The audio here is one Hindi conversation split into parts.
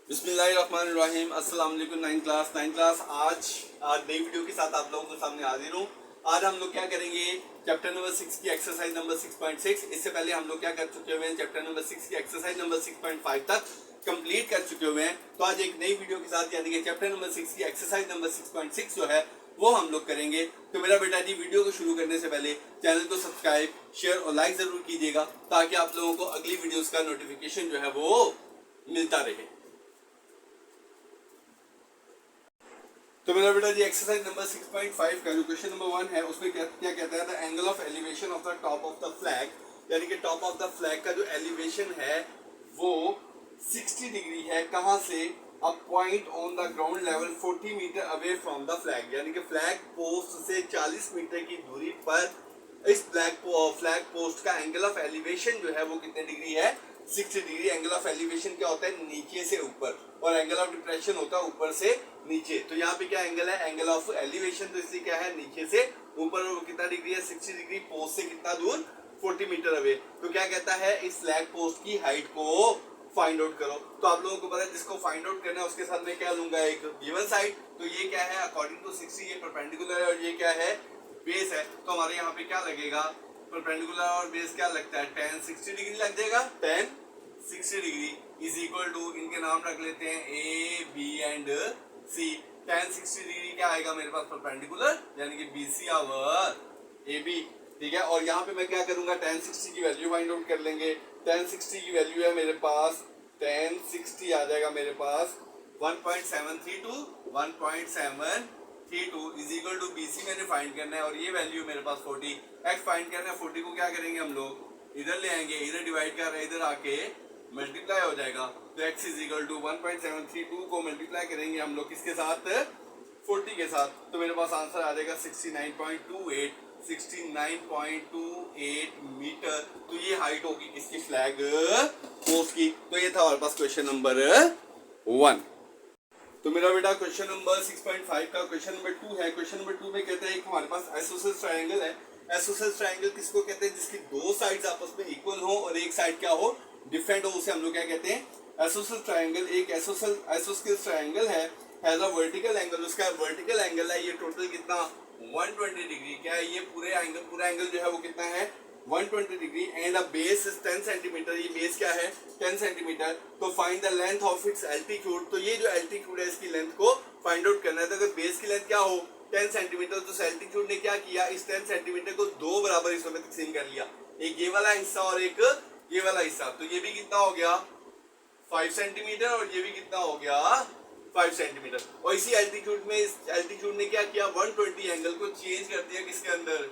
बिस्मिल्लाहिर्रहमानिर्रहीम। अस्सलाम वालेकुम। नाइन क्लास आज नई वीडियो के साथ आप लोगों के सामने हाजिर हूँ। आज हम लोग क्या करेंगे, चैप्टर नंबर 6 की एक्सरसाइज नंबर 6.6। इससे पहले हम लोग क्या कर चुके हुए हैं, चैप्टर नंबर 6 की एक्सरसाइज नंबर 6.5 तक कंप्लीट कर चुके हुए हैं। तो आज एक नई वीडियो के साथ यानी कि चैप्टर नंबर 6 की एक्सरसाइज नंबर 6.6 जो है वो हम लोग करेंगे। तो मेरा बेटा जी, वीडियो को शुरू करने से पहले चैनल को सब्सक्राइब, शेयर और लाइक जरूर कीजिएगा ताकि आप लोगों को अगली वीडियोस का नोटिफिकेशन जो है वो मिलता रहे। तो मेरा बेटा जी, एक्सरसाइज नंबर 6.5 का जो क्वेश्चन नंबर 1 है उसमें क्या कहता है, the angle of elevation of the top of the flag, यानी कि टॉप ऑफ द फ्लैग का जो एलिवेशन है वो 60 डिग्री है। कहां से? A point on the ground level 40 metre away from the flag, यानी कि फ्लैग पोस्ट से 40 मीटर की दूरी पर इस फ्लैग पोस्ट का एंगल ऑफ एलिवेशन जो है वो कितने डिग्री है? 60 डिग्री। एंगल ऑफ एलिवेशन क्या होता है? नीचे से ऊपर, और एंगल ऑफ डिप्रेशन होता है ऊपर से नीचे। तो यहाँ पे क्या एंगल है? Angle of elevation. तो इसलिए क्या है? नीचे से ऊपर। और कितना डिग्री है? 60 डिग्री। पोस्ट से कितना दूर? 40 मीटर अवे। तो क्या कहता है? इस फ्लैग पोस्ट की हाइट को फाइंड आउट करो। तो आप लोगों को पता है जिसको फाइंड आउट करना है उसके साथ में क्या लूंगा? एक गिवन साइड। तो ये क्या है? अकॉर्डिंग टू 60 ये परपेंडिकुलर है और ये क्या है? बेस है। तो हमारे यहाँ पे क्या लगेगा? परपेंडिकुलर और बेस क्या लगता है? tan 60 डिग्री लग जाएगा। tan 60 degree is equal to, इनके नाम रख लेते हैं A, B and C. tan 60 degree क्या आएगा मेरे पास? परपेंडिकुलर, यानी कि BC आवर AB। ठीक है, और यहाँ पे मैं क्या करूंगा? tan 60 की वैल्यू फाइंड आउट कर लेंगे। tan 60 की वैल्यू है मेरे पास, tan 60 आ जाएगा मेरे पास 1.732 इज इक्वल टू BC मैंने फाइंड करना है, और ये वैल्यू मेरे पास 40। x फाइंड करना है। 40 को क्या करेंगे हम लोग? इधर ले आएंगे, इधर डिवाइड कर रहे हैं, इधर आके मल्टीप्लाई हो जाएगा। तो x इज इक्वल टू 1.732 को मल्टीप्लाई करेंगे हम लोग किसके साथ? 40 के साथ। तो मेरे पास आंसर आ जाएगा 69.28 मीटर। तो ये हाइट होगी किसकी? फ्लैग पोस्ट की। तो ये था हमारे पास क्वेश्चन नंबर 1। तो मेरा बेटा क्वेश्चन नंबर 6.5 का क्वेश्चन नंबर 2 है। क्वेश्चन नंबर 2 में कहते हैं हमारे पास आइसोसेलेस ट्रायंगल है। आइसोसेलेस ट्रायंगल किसको कहते हैं? जिसकी दो साइड्स आपस में इक्वल हो और एक साइड क्या हो? डिफरेंट हो, उसे हम लोग क्या कहते हैं? Isosceles triangle. एक आइसोसेलेस ट्रायंगल है, हैज अ वर्टिकल एंगल। उसका वर्टिकल एंगल है ये टोटल कितना? 120 डिग्री। क्या है ये? पूरा एंगल जो है वो कितना है? 120 degree. And a base is 10 centimetre. ये बेस क्या है? 10 सेंटीमीटर। तो find the length of its altitude. तो ये जो एल्टीट्यूड है इसकी लेंथ को फाइंड आउट करना है। तो अगर बेस की लेंथ क्या हो? 10 सेंटीमीटर, तो एल्टीट्यूड ने क्या किया? इस 10 सेंटीमीटर को दो बराबर हिस्सों में तकसीम कर लिया, एक ये वाला हिस्सा और एक ये वाला हिस्सा। तो ये भी कितना हो गया? 5 सेंटीमीटर, और ये भी कितना हो गया? 5 सेंटीमीटर। और इसी एल्टीट्यूड में इस एल्टीट्यूड ने क्या किया? 120 एंगल को चेंज कर दिया किसके अंदर?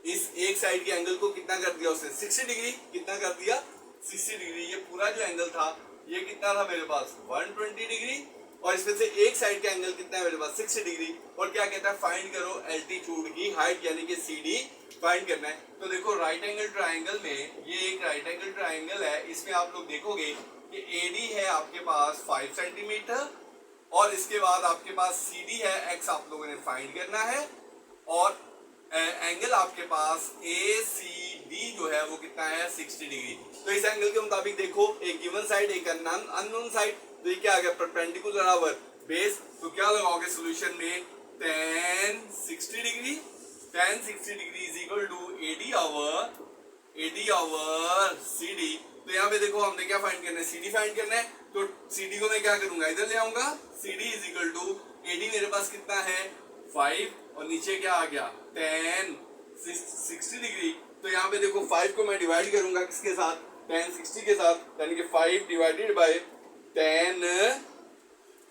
इस एक साइड के एंगल को कितना कर दिया उसने? 60 डिग्री। कितना कर दिया? 60 डिग्री। ये पूरा जो एंगल था ये कितना था मेरे पास? 120 डिग्री। और इसमें से एक साइड का एंगल कितना है मेरे पास? 60 डिग्री। और क्या कहता है? फाइंड करो एल्टीट्यूड की हाइट, यानी कि CD फाइंड करना है। तो देखो राइट एंगल ट्राइंगल में, ये एक राइट एंगल ट्राइंगल है, इसमें आप लोग देखोगे कि AD है आपके पास 5 सेंटीमीटर, और इसके बाद आपके पास CD है, x आप लोगों ने फाइंड करना है, और एंगल आपके पास ACD जो है वो कितना है? 60 डिग्री। तो इस एंगल के मुताबिक देखो, एक गिवन साइड, एक अननोन साइड। तो ये क्या आ गया? Perpendicular over base. तो क्या लगाओगे सोल्यूशन में? tan 60 degree. tan 60 degree is equal to AD over CD। तो यहाँ पे देखो हमने क्या फाइंड करना है? CD फाइंड करना है। तो CD को मैं क्या करूंगा? इधर ले आऊंगा। CD is equal to AD मेरे पास कितना है? 5, और नीचे क्या आ गया? tan 60 degree. तो यहाँ पे देखो 5 को मैं डिवाइड करूंगा किसके साथ? tan 60 के साथ, यानी कि 5 डिवाइडेड बाय tan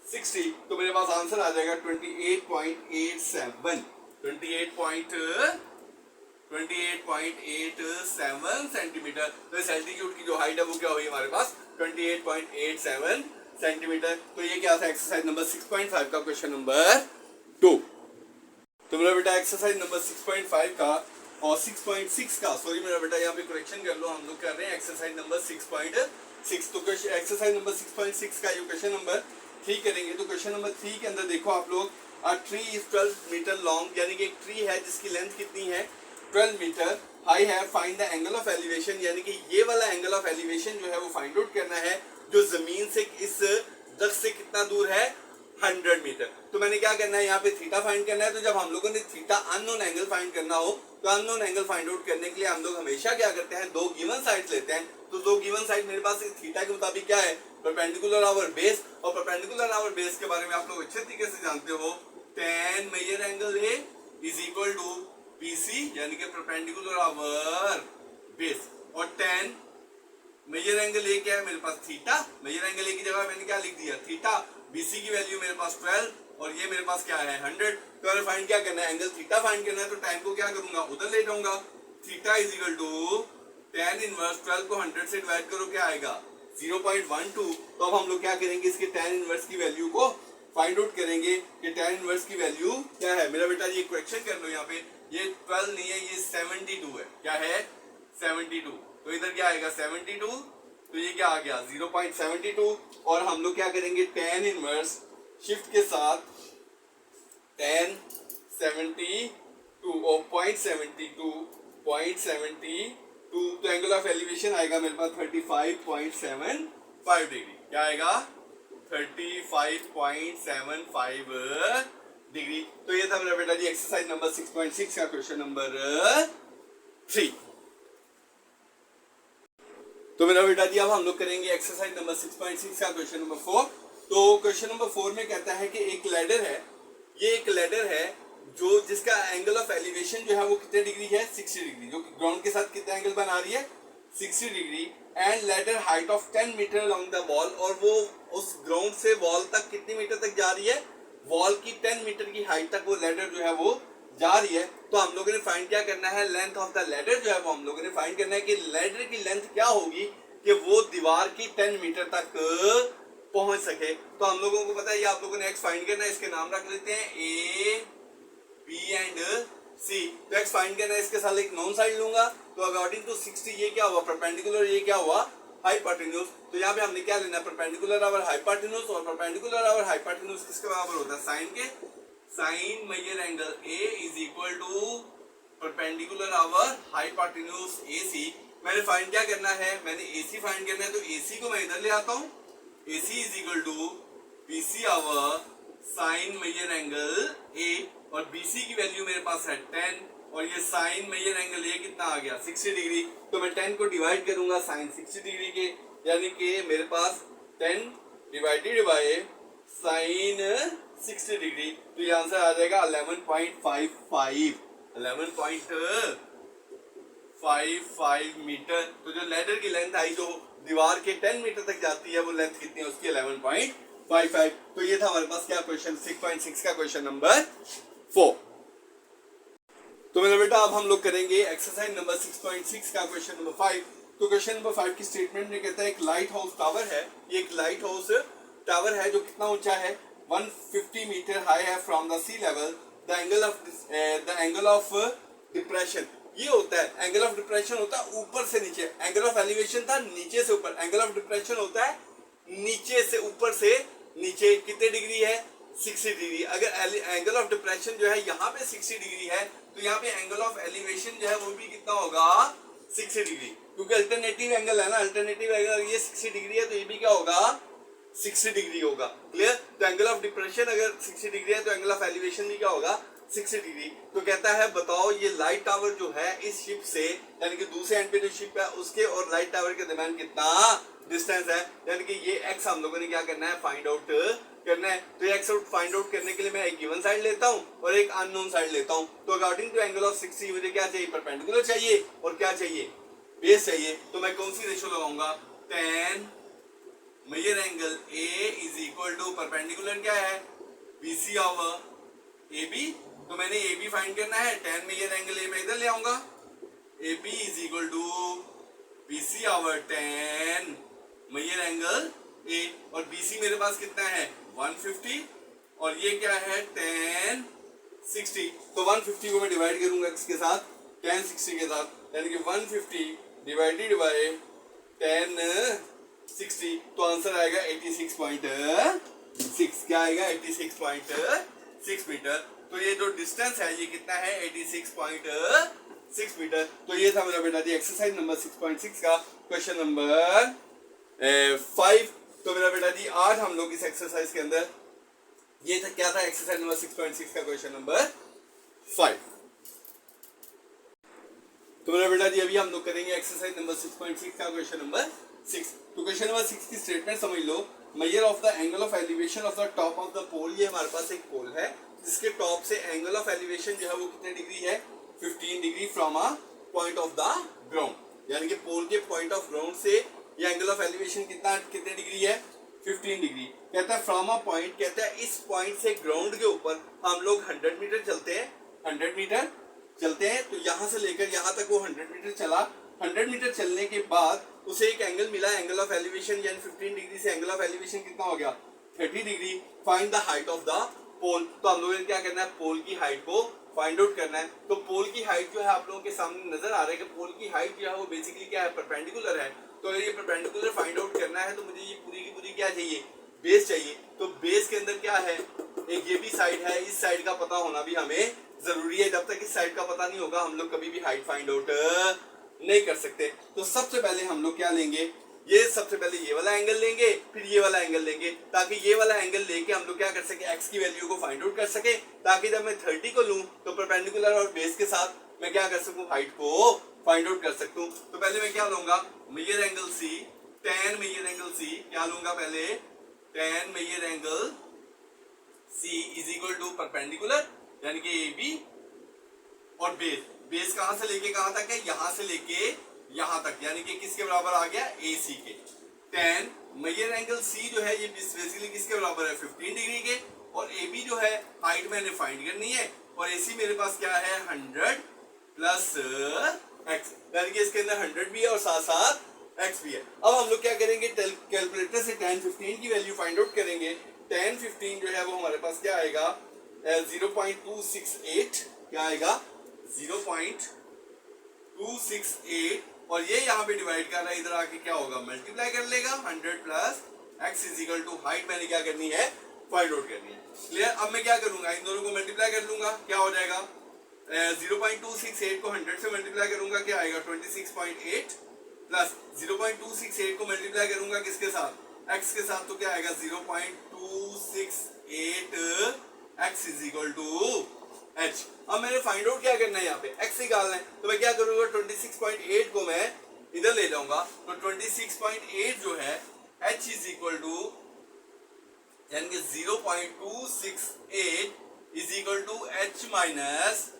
60। तो मेरे पास आंसर आ जाएगा 28.87 सेंटीमीटर। तो इस एल्टीट्यूड की जो हाइट है वो क्या हुई हमारे पास? 28.87 सेंटीमीटर। तो ये क्या था? एक्सरसाइज नंबर 6.5 का क्वेश्चन नंबर 2। तो मेरा बेटा एक्सरसाइज नंबर 6.5 का और 6.6 का, सॉरी मेरा बेटा यहाँ पे करेक्शन कर लो, हम लोग कर रहे हैं एक्सरसाइज नंबर 6.6। तो एक्सरसाइज नंबर 6.6 का जो क्वेश्चन नंबर 3 करेंगे, तो क्वेश्चन नंबर 3 के अंदर देखो आप लोग, a tree is 12 metre long, यानी कि एक ट्री है जिसकी लेंथ कितनी है? 12 मीटर। हाई है, find the angle of elevation, यानी कि ये वाला एंगल ऑफ एलिवेशन जो है वो फाइंड आउट करना है जो जमीन से इस 10 से कितना दूर है 100 मीटर। तो मैंने क्या करना है यहाँ पे थीटा फाइंड करना है। तो जब हम लोगों ने थीटा अननोन एंगल फाइंड करना हो तो अननोन एंगल फाइंड आउट करने के लिए हम लोग हमेशा क्या करते हैं, दो गिवन साइड्स लेते हैं। तो दो गिवन साइड मेरे पास थीटा के मुताबिक क्या है, परपेंडिकुलर आवर बेस। और परपेंडिकुलर आवर बेस के बारे में आप लोग अच्छे तरीके से जानते हो, tan major angle A is equal to BC यानी कि परपेंडिकुलर आवर बेस। और tan मेजर एंगल ए क्या है मेरे पास थीटा, मेजर एंगल ए की जगह मैंने क्या लिख दिया थीटा। BC की वैल्यू मेरे पास 12 और ये मेरे पास क्या है 100। तो अगर फाइंड क्या करना है, एंगल थीटा फाइंड करना है तो tan को क्या करूंगा उधर ले जाऊंगा। Theta is equal to tan inverse 12 को 100 से डिवाइड करो क्या आएगा 0.12। तो अब हम लोग क्या करेंगे, इसके tan इनवर्स की वैल्यू को फाइंड आउट करेंगे कि tan इनवर्स की वैल्यू क्या है। मेरा बेटा ये क्वेश्चन कर लो, यहाँ पे ये 12 नहीं है ये 72 है। क्या है 72। तो इधर क्या आएगा 72। तो ये क्या आ गया 0.72। और हम लोग क्या करेंगे tan इनवर्स शिफ्ट के साथ tan 72 और 0.72 तो एंगल ऑफ एलिवेशन आएगा मेरे पास 35.75 डिग्री। क्या आएगा 35.75 डिग्री। तो ये था मेरा बेटा जी एक्सरसाइज नंबर 6.6 का क्वेश्चन नंबर 3। तो मेरा बेटा जी अब हम लोग करेंगे एक्सरसाइज नंबर 6.6 का क्वेश्चन नंबर 4। तो क्वेश्चन नंबर 4 में कहता है कि एक लैडर है, ये एक लैडर है जो जिसका एंगल ऑफ एलिवेशन जो है वो कितने डिग्री है 60 डिग्री, जो कि ग्राउंड के साथ कितना एंगल बना रही है 60 degree. And ladder height of 10 metre along the wall, और वो उस ग्राउंड से वॉल तक कितने मीटर तक जा रही है, वॉल की 10 मीटर की हाइट तक वो लैडर जो है वो जा रही है। तो हम लोगों ने फाइंड क्या करना है, लेंथ ऑफ द लैडर जो है वो हम लोगों ने फाइंड करना है कि लैडर की लेंथ क्या होगी कि वो दीवार की 10 मीटर तक पहुंच सके। तो हम लोगों को पता है ये आप लोगों ने एक्स फाइंड करना है, इसके नाम रख लेते हैं ए बी एंड सी। तो एक्स फाइंड करना है, इसके साथ एक नॉन साइड लूंगा। तो अकॉर्डिंग टू 60 ये क्या हुआ परपेंडिकुलर, ये क्या हुआ हाइपोटेन्यूज। तो यहाँ पे हमने क्या लेना है परपेंडिकुलर आवर हाइपोटेन्यूज। और परपेंडिकुलर आवर हाइपोटेन्यूज किसके बराबर होता है साइन के, sine major angle A is equal to perpendicular over hypotenuse AC। मैंने फाइंड क्या करना है, मैंने AC फाइंड करना है। तो AC को मैं इधर ले आता हूँ, AC is equal to BC over sine major angle A। और BC की वैल्यू मेरे पास है 10 और ये साइन मेजर एंगल A कितना आ गया 60 डिग्री। तो मैं 10 को डिवाइड करूंगा साइन 60 डिग्री के, यानी कि मेरे पास 10 डिवाइडेड बाय साइन 60 डिग्री। तो ये आंसर आ जाएगा 11.55 मीटर। तो जो लैडर की लेंथ आई जो दीवार के 10 मीटर तक जाती है वो लेंथ कितनी है उसकी 11.55। तो ये था हमारे पास क्या क्वेश्चन 6.6 का क्वेश्चन नंबर 4। तो मेरा बेटा अब हम लोग करेंगे एक्सरसाइज नंबर 6.6 का क्वेश्चन नंबर 5। तो क्वेश्चन नंबर 5 की स्टेटमेंट में कहता है एक लाइट हाउस टावर है, ये एक लाइट हाउस टावर है जो कितना ऊंचा है 150 मीटर हाई है from the sea level. The angle of depression ये होता है, एंगल ऑफ डिप्रेशन होता है ऊपर से नीचे, एंगल ऑफ एलिवेशन था नीचे से ऊपर, एंगल ऑफ डिप्रेशन होता है नीचे से ऊपर से नीचे। कितने डिग्री है 60 डिग्री। अगर एंगल ऑफ डिप्रेशन जो है यहाँ पे 60 डिग्री है तो यहाँ पे एंगल ऑफ एलिवेशन जो है वो भी कितना होगा 60 डिग्री, क्योंकि अल्टरनेटिव एंगल है ना, अल्टरनेटिव एंगल ये 60 डिग्री है तो ये भी क्या होगा 60 डिग्री होगा। क्लियर। तो एंगल ऑफ डिप्रेशन अगर 60 डिग्री है तो एंगल ऑफ एलिवेशन भी क्या होगा 60 डिग्री। तो कहता है बताओ ये लाइट टावर जो है इस शिप से यानी कि दूसरे एंड पे जो शिप है उसके और लाइट टावर के दरमियान कितना डिस्टेंस है, यानी कि ये एक्स हम लोगों ने क्या करना है फाइंड आउट करना है। तो एक्स आउट फाइंड आउट करने के लिए मैं एक गिवन साइड लेता हूँ और एक अननोन साइड लेता हूँ। तो अकॉर्डिंग टू एंगल ऑफ 60 मुझे क्या चाहिए परपेंडिकुलर चाहिए और क्या चाहिए बेस चाहिए। तो मैं कौन सी रेशो लगाऊंगा tan major angle A is equal to perpendicular क्या है BC आवर AB। तो मैंने AB फाइंड करना है, tan मेजर एंगल A मैं इधर ले आऊंगा, AB is equal to BC over tan major angle A। और BC मेरे पास कितना है 150 और ये क्या है tan 60। तो 150 को मैं डिवाइड करूंगा किसके साथ tan 60 के साथ, यानी कि 150 डिवाइडेड बाय tan 60। तो आंसर आएगा 86.6। क्या आएगा 86.6 मीटर। तो ये जो डिस्टेंस है ये कितना है 86.6 मीटर। तो ये था मेरा बेटा जी एक्सरसाइज नंबर 6.6 का क्वेश्चन नंबर 5। तो मेरा बेटा जी आज हम लोग इस एक्सरसाइज के अंदर ये था, क्या था एक्सरसाइज नंबर 6.6 का क्वेश्चन नंबर 5। तो मेरा बेटा जी अभी हम लोग करेंगे एक्सरसाइज नंबर 6.6 का क्वेश्चन नंबर 6। तो क्वेश्चन नंबर 6 की स्टेटमेंट समझ लो। Measure of the angle of elevation of the top of the pole. ये हमारे पास एक पोल है जिसके टॉप से एंगल ऑफ एलिवेशन जो है वो कितने डिग्री है, 15 degree from a point of the ground. यानी कि पोल के पॉइंट ऑफ ग्राउंड से ये एंगल ऑफ एलिवेशन कितने डिग्री है, 15 डिग्री। कहता है फ्रॉम अ पॉइंट, कहता है इस पॉइंट से ग्राउंड के ऊपर हम लोग 100 मीटर चलते हैं, 100 मीटर चलते हैं। तो यहां से लेकर यहां तक वो 100 मीटर चला। 100 मीटर चलने के बाद उसे एक एंगल मिला, एंगल ऑफ एलिवेशन, यानी 15 डिग्री से एंगल ऑफ एलिवेशन कितना हो गया, 30 degree. Find the height of the pole. तो हम लोगों ने क्या करना है, पोल की हाइट को फाइंड आउट करना है। तो पोल की हाइट जो है आप लोगों के सामने नजर आ रहा है कि पोल की हाइट जो है वो बेसिकली क्या है, परपेंडिकुलर है। तो अगर ये परपेंडिकुलर फाइंड आउट करना है तो मुझे ये पूरी की पूरी क्या चाहिए, बेस चाहिए। तो बेस के अंदर क्या है, एक ये भी साइड है, इस साइड का पता होना भी हमें जरूरी है। जब तक इस साइड का पता नहीं होगा हम लोग कभी भी हाइट फाइंड आउट नहीं कर सकते। तो सबसे पहले हम लोग क्या लेंगे, ये सबसे पहले ये वाला एंगल लेंगे, फिर ये वाला एंगल लेंगे, ताकि ये वाला एंगल लेके हम लोग क्या कर सके, एक्स की वैल्यू को फाइंड आउट कर सके। ताकि जब मैं 30 को लूं तो परपेंडिकुलर और बेस के साथ मैं क्या कर सकूं, हाइट को फाइंड आउट कर सकूं। तो पहले मैं क्या लूंगा, major angle C, tan major angle C क्या लूंगा पहले, tan major angle C is equal to perpendicular यानी कि ए बी और बेस। बेस कहां से लेके कहां तक है, यहां से लेके यहां तक, यानी कि किसके बराबर आ गया, ए सी के। tan मेजर एंगल सी जो है ये बेसिकली किसके बराबर है, 15 डिग्री के। और ए बी जो है हाइट मैंने फाइंड करनी है, और ए सी मेरे पास क्या है, 100 प्लस एक्स, यानी कि इसके अंदर 100 भी है और साथ साथ एक्स भी है। अब हम लोग क्या करेंगे, कैलकुलेटर से tan 15 की वैल्यू फाइंड आउट करेंगे। tan 15 जो है वो हमारे पास क्या आएगा, 0.268 क्या आएगा, 0.268। और ये यहाँ पे डिवाइड कर रहा है, इधर आके क्या होगा, मल्टीप्लाई कर लेगा। 100 plus x is equal to height मैंने क्या करनी है, फाइंड आउट करनी है। क्लियर। अब मैं क्या करूंगा, इन दोनों को मल्टीप्लाई कर लूंगा, क्या हो जाएगा, 0.268 को 100 से मल्टीप्लाई करूंगा, क्या आएगा 26.8 प्लस 0.268 को मल्टीप्लाई करूंगा किसके साथ, एक्स के साथ, तो क्या आएगा 0.268 x is equal to h. अब मैंने फाइंड आउट क्या करना है, यहाँ पे एक्स निकालना है। तो मैं क्या करूंगा, 26.8 को मैं इधर ले जाऊंगा। तो 26.8 जो है एच इज इक्वल टू यानी कि 0.268 is equal to h minus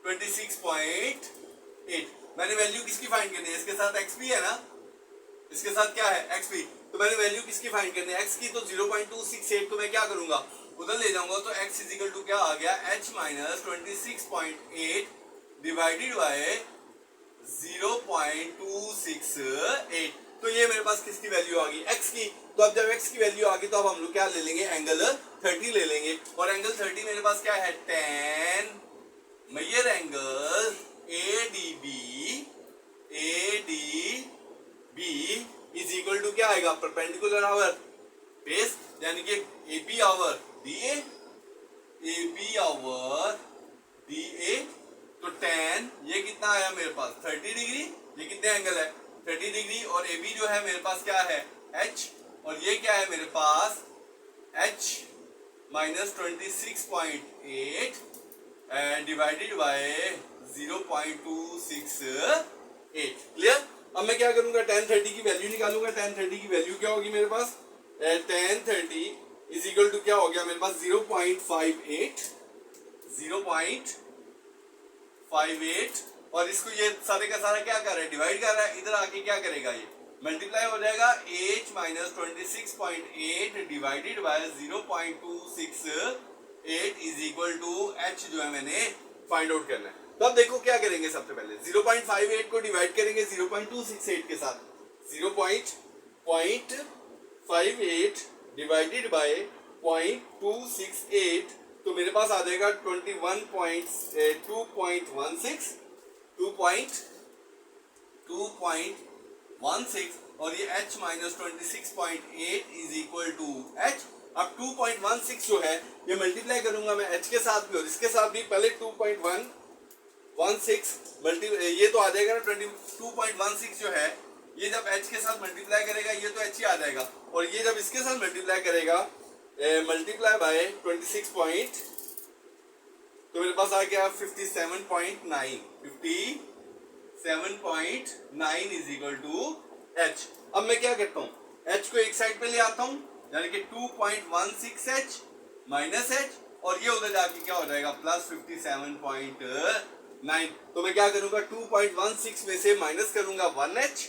26.8। मैंने वैल्यू किसकी फाइंड करनी है, इसके साथ एक्स भी है ना, इसके साथ क्या है, एक्स भी। तो मैंने वैल्यू किसकी फाइंड करनी है, एक्स की। तो 0.268 को मैं क्या करूंगा, उधर ले जाऊंगा। तो x इज इक्वल टू क्या आ गया, h माइनस 26.8 डिवाइडेड बाय 0.268। तो ये मेरे पास किसकी वैल्यू आ गई, x की। तो अब जब x की वैल्यू आ गई तो अब हम लोग क्या ले लेंगे, एंगल 30 ले लेंगे। और एंगल 30 मेरे पास क्या है, tan major angle ADB is equal to क्या आएगा, परपेंडिकुलर आवर बेस, यानी कि AB over DA, AB over DA। तो tan ये कितना आया मेरे पास, 30 डिग्री। ये कितने एंगल है, 30 डिग्री। और AB जो है मेरे पास क्या है, H। और ये क्या है मेरे पास, H minus 26.8 and divided by 0.268। Clear. अब मैं क्या करूंगा, tan 30 की वैल्यू निकालूंगा। tan 30 की वैल्यू क्या होगी मेरे पास, tan 30 इज इक्वल टू क्या हो गया मेरे पास, 0.58। और इसको ये सारे का सारा क्या कर रहा है, डिवाइड कर रहा है। इधर आके क्या करेगा, ये मल्टीप्लाई हो जाएगा। h minus 26.8 divided by 0.268 is equal to h जो है मैंने फाइंड आउट करना है। तो अब देखो क्या करेंगे, सबसे पहले 0.58 को डिवाइड करेंगे 0.268 के साथ। 0.58 डिवाइडेड बाय 0.268 तो मेरे पास आ जाएगा 2.16 और ये h minus 26.8 is equal to h। अब 2.16 जो है ये मल्टीप्लाई करूंगा मैं h के साथ भी और इसके साथ भी। पहले 2.16 मल्टी ये तो आ जाएगा ना 2.16 जो है ये जब h के साथ मल्टीप्लाई करेगा ये तो h ही आ जाएगा, और ये जब इसके साथ मल्टीप्लाई करेगा मल्टीप्लाई बाय 26 पॉइंट, तो मेरे पास आ गया 57.9 इज इक्वल टू h। अब मैं क्या करता हूँ, h को एक साइड पे ले आता हूँ, यानी कि 2.16h माइनस h, और ये उधर जाके क्या हो जाएगा प्लस 57.9। तो मैं क्या करूंगा 2.16 में से माइनस करूंगा 1h,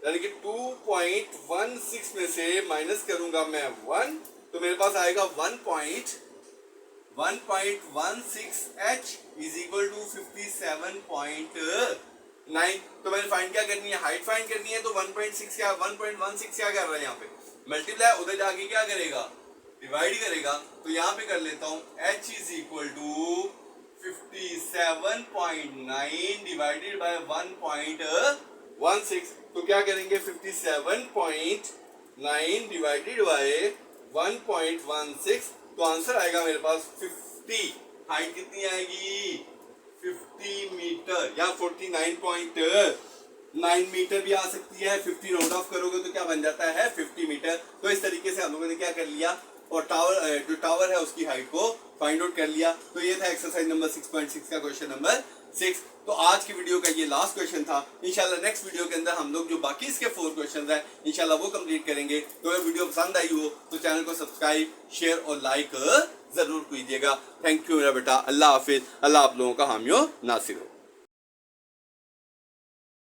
यानी कि 2.16 में से माइनस करूंगा मैं 1, तो मेरे पास आएगा 1.16h इज इक्वल टू 57.9। तो मैंने फाइंड क्या करनी है, हाइट फाइंड करनी है, तो 1.16 क्या 1.16 क्या कर रहा है यहाँ पे मल्टीप्लाई, उधर जाके क्या करेगा डिवाइड करेगा। तो यहाँ पे कर लेता हूँ h is equal to 57.9 divided by 1.16। तो क्या करेंगे 57.9 डिवाइडेड बाय 1.16, तो आंसर आएगा मेरे पास 50। हाइट कितनी आएगी 50 मीटर या 49.9 मीटर भी आ सकती है। 50 राउंड ऑफ करोगे तो क्या बन जाता है 50 मीटर। तो इस तरीके से हम लोगों ने क्या कर लिया, और टावर जो टावर है उसकी हाइट को फाइंड आउट कर लिया। तो ये था एक्सरसाइज नंबर 6.6 का क्वेश्चन नंबर 6। तो आज की वीडियो का ये लास्ट क्वेश्चन था। इंशाल्लाह नेक्स्ट वीडियो के अंदर हम लोग जो बाकी इसके 4 क्वेश्चंस हैं इंशाल्लाह वो कंप्लीट करेंगे। तो अगर वीडियो पसंद आई हो तो चैनल को सब्सक्राइब शेयर और लाइक जरूर कीजिएगा। थैंक यू मेरा बेटा, अल्लाह हाफिज, अल्लाह आप लोगों का हामियो नासिर हो।